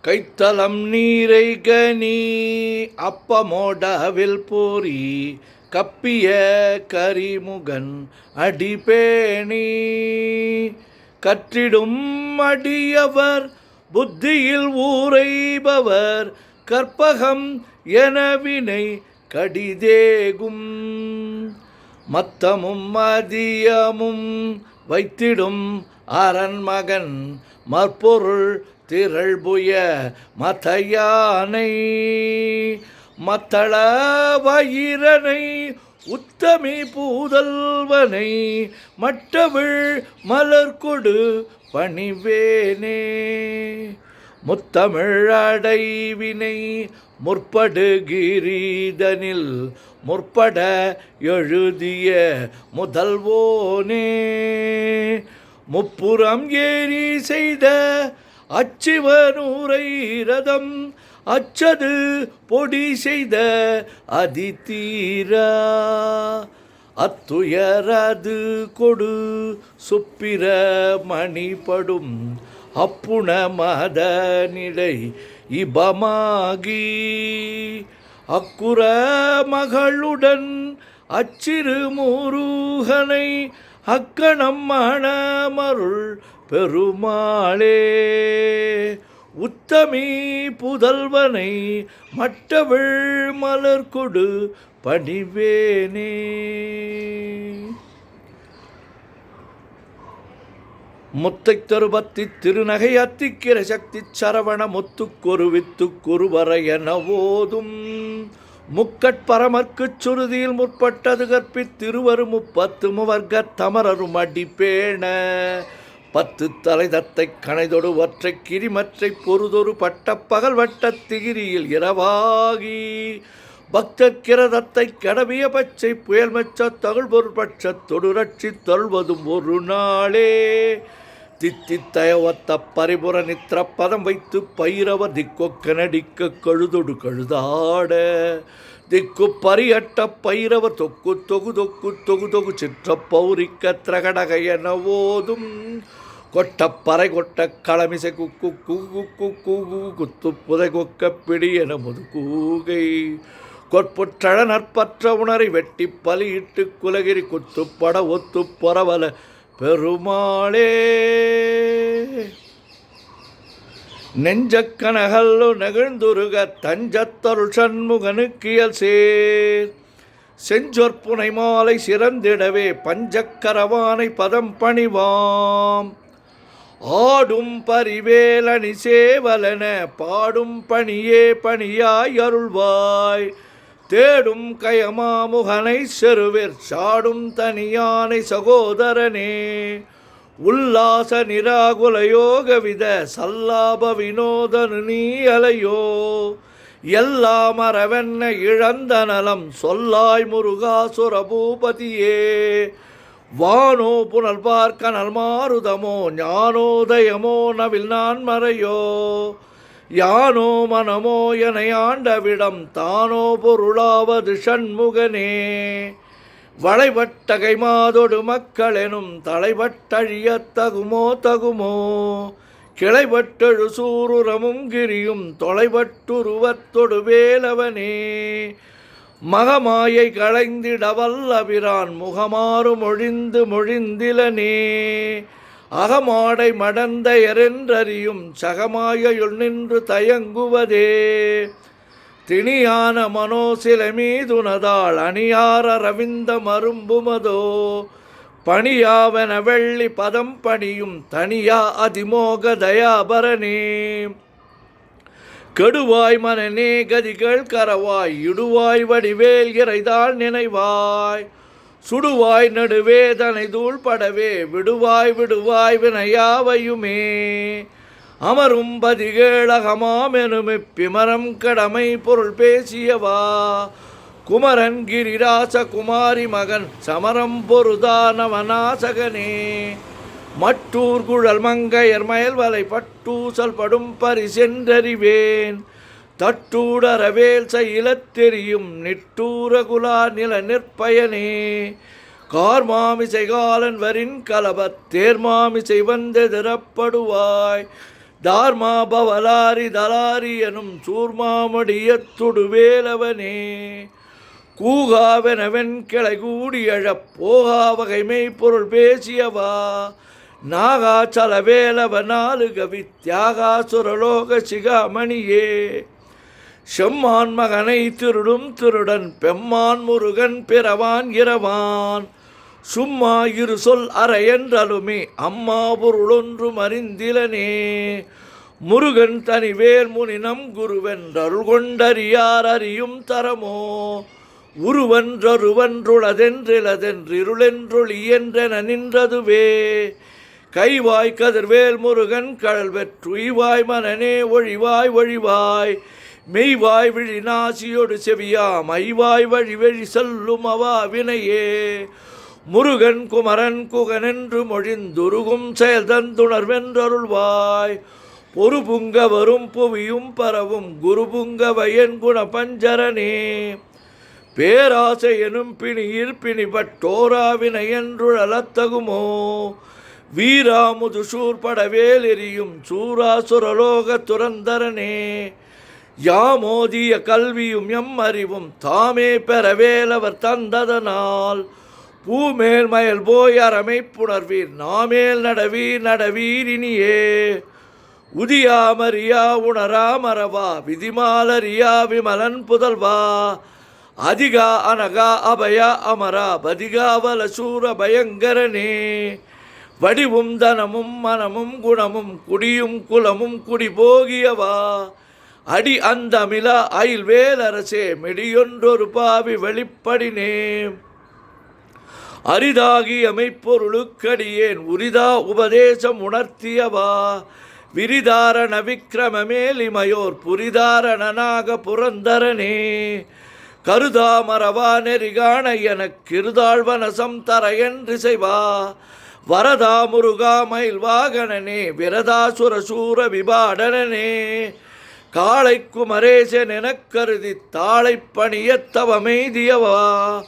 கைத்தலம் நீரை கனி அப்பமோடவில் போரி கப்பிய கரிமுகன் அடிபேணி கற்றிடும் அடியவர் புத்தியில் ஊரைபவர் கற்பகம் எனவினை கடிதேகும் மத்தமும் மதியமும் வைத்திடும் அரண்மகன் மற்பொருள் திரள்புய மதையானை மத்தள வயிரனை உத்தமி பூதல்வனை மட்டவிழ் மலர்கொடு பணிவேனே முத்தமிழ் அடைவினை முற்படுகிரீதனில் முற்பட எழுதிய முதல்வோனே முப்புறம் ஏறி செய்த அச்சிவனூரை ரதம் அச்சது பொடி செய்த அதிதீரா அத்துயரது கொடு சுப்பிர மணிப்படும் அப்புண மதனிடை இபமாகி அக்குற மகளுடன் அச்சிறு முருகனை அக்கணம் மணமருள் பெருமாளே உத்தமி புதல்வனை மட்டவிழ் மலர்கொடு பணிவேனே. முத்தை தருபத்தி திருநகை அத்திக்கிற சக்தி சரவண முத்துக்கொருவித்து குருவர என ஓதும் முக்கட்பரமர்க்குச் சுருதியில் முற்பட்டது கற்பித்திருவரு முப்பத்து முவர்க்க தமரரும் அடிப்பேண பத்து தலை தத்தை கணைதொடு ஒற்றை கிரிமற்றை பொருதொரு பட்ட பகல் வட்ட திகிரியில் இரவாகி பக்தர்கிரதத்தை கடவிய பச்சை புயல் மெச்ச தகுள் பொருட்பட்ச தொடுரட்சி தொல்வதும் ஒரு நாளே தித்தித்தயவத்த பரிபுர நித்திர பதம் வைத்து பைரவ திக்கொக்க நடிக்க கழுதொடு கழுதாட திக்கு பரியட்ட பைரவ தொக்கு தொகு தொக்கு தொகு தொகு சிற்ற பௌரிக்க திரகடக என ஓதும் கொட்டப்பறை கொட்ட களமிசை குக்கு கூகு குக்கு குத்து புதை கொக்க பிடி என முது கூகை கொற்புற்றழ நற்பற்ற உணரை வெட்டி பலியிட்டு குலகிரி குத்துப்பட ஒத்து பொறவல பெருமாளே நெஞ்சக்கனகல்லு நெகிழ்ந்துருக தஞ்சத்தருள் சண்முகனுக்கியல் சேர் செஞ்சொற்புனை மாலை சிறந்திடவே பஞ்சக்கரவானை பதம் பணிவாம் ஆடும் பரிவேலணி சேவலன பாடும் பணியே பணியாய் அருள்வாய் தேடும் கயமாமுகனை செருவிற் சாடும் தனியானை சகோதரனே உல்லாச நிராகுல யோகவித சல்லாப வினோதனு நீ அலையோ எல்லாம் அறவென்ன இழந்த நலம் சொல்லாய் முருகாசுர பூபதியே வானோ புனல் பார்க்க நல்மாருதமோ ஞானோதயமோ நவில் நான் மறையோ யானோ மனமோ என ஆண்டவிடம் தானோ பொருளாவது சண்முகனே வளைவட்டகை மாதொடு மக்களெனும் தலைவட்டழியத் தகுமோ தகுமோ கிளைவட்டெழு சூருரமும் கிரியும் தொலைவட்டுருவத்தொடு வேலவனே மகமாயை களைந்திட வல்லபிரான் முகமாறு மொழிந்து மொழிந்திலனே அகமாடை மடந்த எரென்றறியும் சகமாயுள் நின்று தயங்குவதே திணியான மனோசில மீதுனதாள் அணியார ரவிந்த மரும்புமதோ பணியாவன வெள்ளி பதம் பணியும் தனியா அதிமோக தயாபரனே கெடுவாய் மனநே கதிகள் கரவாய் இடுவாய் வடிவேல் இறைதாள் நினைவாய் சுடுவாய் நடுவேதனை தூள்படவே விடுவாய் விடுவாய் வினையாவையுமே அமரும் பதிகேளகமாமெனும் பிமரம் கடமை பொருள் பேசியவா குமரன் கிரிராச குமாரி மகன் சமரம் பொருதானவனாசகனே மட்டூர் குழல் மங்கையர் மயல்வலை பட்டூசல் படும் பரிசென்றறிவேன் தட்டூடரவேல் செயலத் தெரியும் நிட்டூர குலா நில நிற்பயனே கார்மாமிசை காலன் வரின் கலபத் தேர்மாமிசை வந்தெதிரப்படுவாய் தார்மா பவலாரி தலாரி எனும் சூர்மாமடியத்துடு வேலவனே கூகாவெனவென் கிளை கூடியழப் போகா வகைமை பொருள் பேசியவா நாகா சலவேலவ நாலு கவி தியாகா சுரலோக சிகாமணியே செம்மான் மகனை திருடும் திருடன் பெம்மான் முருகன் பிறவான் இரவான் சும்மா இரு சொல் அறையென்றலுமே அம்மா பொருளொன்றும் அறிந்திலனே முருகன் தனிவேல் முனினம் குருவென்றருள் கொண்டறியார் அறியும் தரமோ உருவன்றொருவன்றுளதென்றிலதென்றிருளென்றொளி என்றென நின்றதுவே கைவாய் கதிர்வேல் முருகன் கடல் வெற்றுய்வாய் மனனே ஒழிவாய் ஒழிவாய் மெய்வாய் விழி நாசியோடு செவியாம் ஐவாய் வழி வழி செல்லும் அவா வினையே முருகன் குமரன் குகனென்று மொழிந்துருகும் செயல் தந்துணர்வென்றருள்வாய் பொறுபுங்க வரும் புவியும் பரவும் குருபுங்கவயன் குண பஞ்சரனே பேராசை எனும் பிணியில் பிணிபட்டோராவினை என்றுழலத்தகுமோ வீராமுது சூர்படவேல் எரியும் சூராசுரலோக துரந்தரனே யாமோதிய கல்வியும் எம் அறிவும் தாமே பெறவேலவர் தந்ததனால் பூமேல் மயல் போய் அறமை புணர்வீர் நாமேல் நடவீர் நடவீர் இனியே உதியாமறியா உணரா மரவா விதிமாலரியா விமலன் புதல்வா அதிகா அனகா அபயா அமரா பதிகாவல சூர பயங்கரனே வடிவும் தனமும் மனமும் குணமும் குடியும் குலமும் குடி போகியவா அடி அந்தமிலா அயில் வேலரசே மெடியொன்றொரு பாவி வெளிப்படினே அரிதாகி அமைப்பொருளுக்கடியேன் உரிதா உபதேசம் உணர்த்தியவா விரிதாரண விக்கிரமமேலிமையோர் புரிதாரணனாக புரந்தரனே கருதாமரவா நெறிகாண எனக்கிருதாழ்வனசம் தர என்றிசைவா வரதா முருகா மயில் வாகனனே விரதாசுர சூர விபாடனே காளை குமரேசன் எனக் கருதி தாளை பணியத்தவமெய்தியவா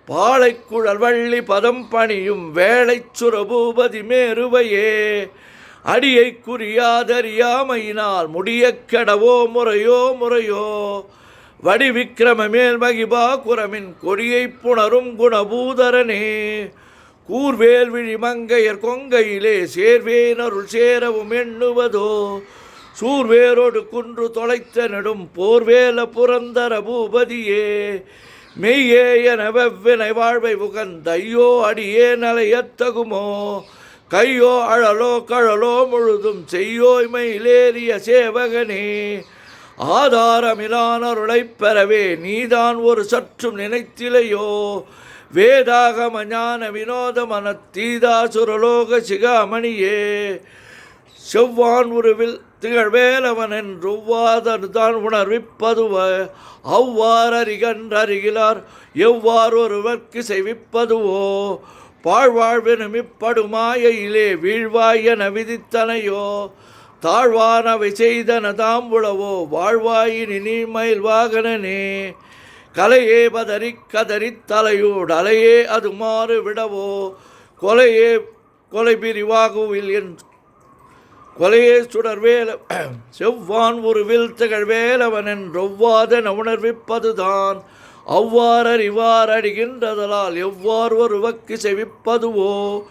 பாளைக்குழல் வள்ளி பதம் பணியும் வேளை சுரபூபதி மேருவையே அடியை குறியாதறியாமையினால் முடிய கெடவோ முறையோ முறையோ வடிவிக்கிரம மேல் மகிபா குரமின் கொடியை புணரும் குணபூதரனே கூர்வேல் விழி மங்கையர் கொங்கையிலே சேர்வேனருள் சேரவும் எண்ணுவதோ சூர்வேரோடு குன்று தொலைத்த நெடும் போர்வேல புரந்தர பூபதியே மெய்யே என வெவ்வினை வாழ்வை உகந்தையோ அடியே நலையத்தகுமோ கையோ அழலோ கழலோ முழுதும் செய்யோய்மையிலேறிய சேவகனே ஆதாரமிலானருளைப் பெறவே நீதான் ஒரு சற்றும் நினைத்திலையோ வேதாகம ஞான வினோத மனத்தீதா சுரலோக சிகாமணியே செவ்வான் உருவில் திகழ்வேலவன் என்றுவாதன் உணர்விப்பதுவ அவ்வாறறிகன்றறிகிலார் எவ்வாறு ஒருவர்க்கு செய்விப்பதுவோ பாழ்வாழ்வெனுமிப்படுமாயிலே வீழ்வாய் என விதித்தனையோ தாழ்வானவை செய்தன தாம்புளவோ வாழ்வாயினி நீ மயில் வாகனனே கலையே பதறி கதறி தலையோடு அலையே அது மாறு விடவோ கொலையே கொலை பிரிவாகுவில் என்று கொலையே சுடர்வேல செவ்வான் உருவில் திகழ்வேலவன் என்றொவ்வாதென உணர்விப்பதுதான் அவ்வாறறிவார் அடிகின்றதலால் எவ்வாறு ஒருவக்கு செவிப்பதுவோ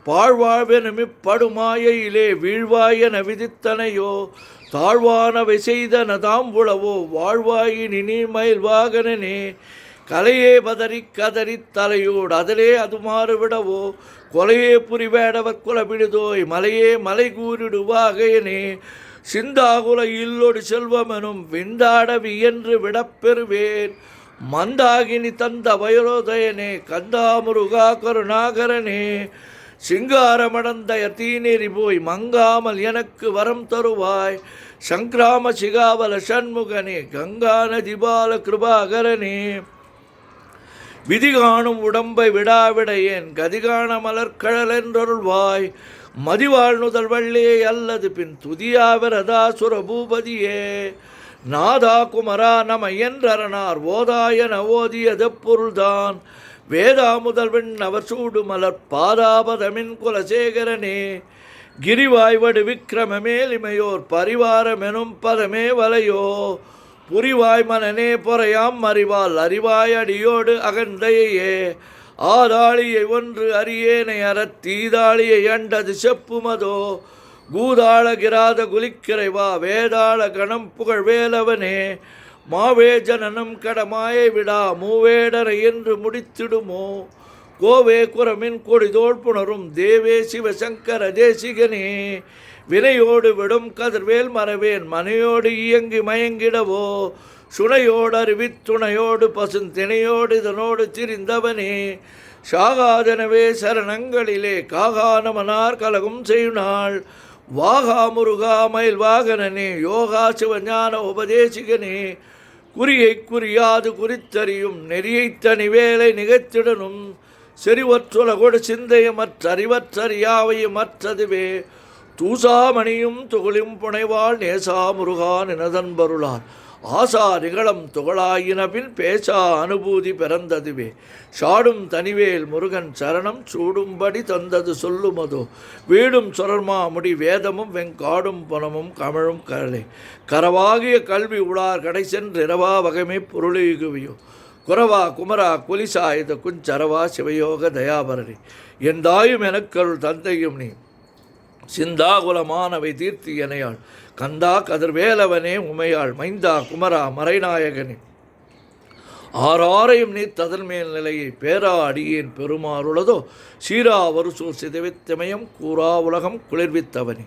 பாழ்வாழ்வெனுமிப்படுமாயிலே வீழ்வாயென விதித்தனையோ தாழ்வானவை செய்தன தாம்புளவோ வாழ்வாயினி நீ மயில் வாகனனே கலையே பதறி கதறி தலையோடு அதிலே அது மாறுவிடவோ கொலையே புரிவேடவர் குலபிடுதோய் மலையே மலை கூறிடுவாகையனே சிந்தாகுல இல்லொடு செல்வமெனும் விந்தாடவி என்று விடப்பெறுவேன் மந்தாகினி தந்த வயோதயனே கந்தாமுருகா கருணாகரனே சிங்காரமடந்தய தீநெறி போய் மங்காமல் எனக்கு வரம் தருவாய் சங்கிராம சிகாவல சண்முகனே கங்கா நதிபால கிருபாகரனே விதிகாணும் உடம்பை விடாவிடையேன் கதிகான மலர்கழல் என்றருள்வாய் மதிவாழ்நுதல் வள்ளியே அல்லது பின் துதியாவிரதா சுரபூபதியே நாதா குமரா நம என்றறனார் ஓதாயன ஓதியது பொருள்தான் வேதா முதல்வன் அவர் சூடு மலர் பாதாபதமின் குலசேகரனே கிரிவாய்வடு விக்கிரமமேலிமையோர் பரிவாரமெனும் பதமே வலையோ புரிவாய் மனநே பொறையாம் அறிவால் அறிவாய் அடியோடு அகந்தையே ஆதாளியை ஒன்று அரியேனை அறத்தீதாளியை அண்டது செப்புமதோ கூதாள கிராத குலிக்கிறைவா வேதாள கணம் புகழ் வேலவனே மாவே ஜனனம் கடமாயை விடா மூவேடரை என்று முடித்திடுமோ கோவே குரமின் கொடிதோள் புணரும் தேவே சிவசங்கர தேசிகனே வினையோடு விடும் கதிர்வேல் மறவேன் மனையோடு இயங்கி மயங்கிடவோ சுனையோடு அறிவித்துணையோடு பசுந்திணையோடு இதனோடு திரிந்தவனே சாகாதனவே சரணங்களிலே காகானமனார் கலகும் செய்யுநாள் வாகா முருகா மயில் வாகனனே யோகா சிவஞான உபதேசிகனே குறியை குறியாது குறித்தறியும் நெறியை தனிவேலை நிகழ்த்திடனும் செறிவற்றுலகொடு சிந்தையமற்றறிவற்றறியாவையும் மற்றதுவே தூசாமணியும் துகளியும் புனைவாள் நேசா முருகா நினதன்பருளார் ஆசா நிகழம் துகளாயினபின் பேசா அனுபூதி பிறந்ததுவே சாடும் தனிவேல் முருகன் சரணம் சூடும்படி தந்தது சொல்லுமதோ வீடும் சுரர்மா முடி வேதமும் வெங்காடும் பணமும் கமழும் கரலை கரவாகிய கல்வி உளார் கடை சென்றிரவா வகைமை பொருளுகுவியோ குரவா குமரா குலிசா இது குஞ்சரவா சிவயோக தயாபரணி என் தாயும் எனக்கருள் தந்தையும் நீ சிந்தாகுலமானவை தீர்த்தி எனையாள் கந்தா கதிர்வேலவனே உமையாள் மைந்தா குமரா மறைநாயகனே ஆறாரையும் நீ ததன் மேல் நிலையை பேரா அடியேன் பெருமாறுளதோ சீரா வருசூர் சிதைவித்தமயம் கூறா உலகம் குளிர்வித்தவனே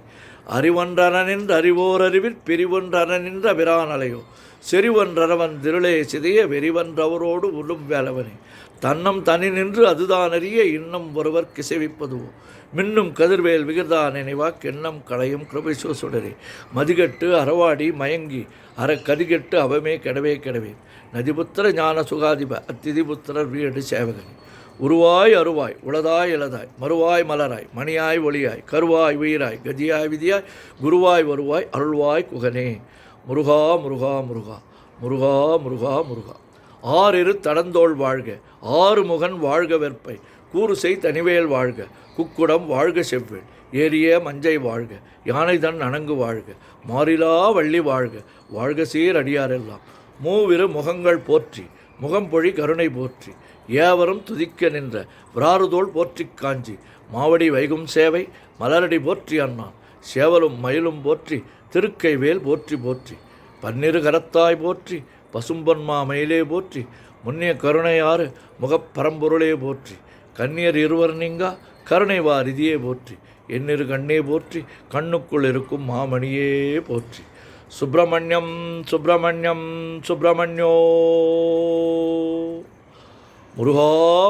அறிவொன்றனின்று அறிவோர் அறிவில் பிரிவொன்றனின்ற விரானலையோ செறிவொன்றவன் திருளே சிதைய வெறிவன்றவரோடு உளும் வேலவனே தன்னம் தனி நின்று அதுதான் அறிய இன்னும் ஒருவர் கிசைவிப்பதுவோ மின்னும் கதிர்வேல் விகிர்தா நினைவா கெண்ணம் களையும் கிருபைசோ சுடரே மதிகட்டு அறவாடி மயங்கி கதிகெட்டு அவமே கெடவே கெடவே நதிபுத்திர ஞான சுகாதிப அத்திதிபுத்திரர் வீடு சேவகனே உருவாய் அருவாய் உளதாய் இளதாய் மறுவாய் மலராய் மணியாய் ஒளியாய் கருவாய் உயிராய் கதியாய் விதியாய் குருவாய் வருவாய் அருள்வாய் குகனே முருகா முருகா முருகா முருகா முருகா முருகா ஆறிரு தடந்தோள் வாழ்க ஆறு முகன் வாழ்க வெற்பை கூறுசெய் தனிவேல் வாழ்க குக்குடம் வாழ்க செவ்வேள் ஏரிய மஞ்சை வாழ்க யானைதன் அணங்கு வாழ்க மாறிலா வள்ளி வாழ்க வாழ்க சீர் அடியாரெல்லாம் மூவிரு முகங்கள் போற்றி முகம்பொழி கருணை போற்றி ஏவரும் துதிக்க நின்ற விராறுதோள் போற்றிக் காஞ்சி மாவடி வைகும் சேவை மலரடி போற்றி அண்ணான் சேவலும் மயிலும் போற்றி திருக்கை வேல் போற்றி போற்றி பன்னிரு கரத்தாய் போற்றி பசும்பொன்மா மயிலே போற்றி முன்னிய கருணையாறு முகப்பரம்பொருளே போற்றி கன்னியர் இருவர் நீங்கா கருணைவா ரிதியே போற்றி எண்ணிரு கண்ணே போற்றி கண்ணுக்குள் இருக்கும் மாமணியே போற்றி சுப்பிரமணியம் சுப்பிரமணியம் சுப்பிரமணியோ முருகா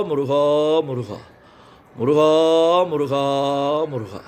முருகா முருகா முருகா முருகா முருகா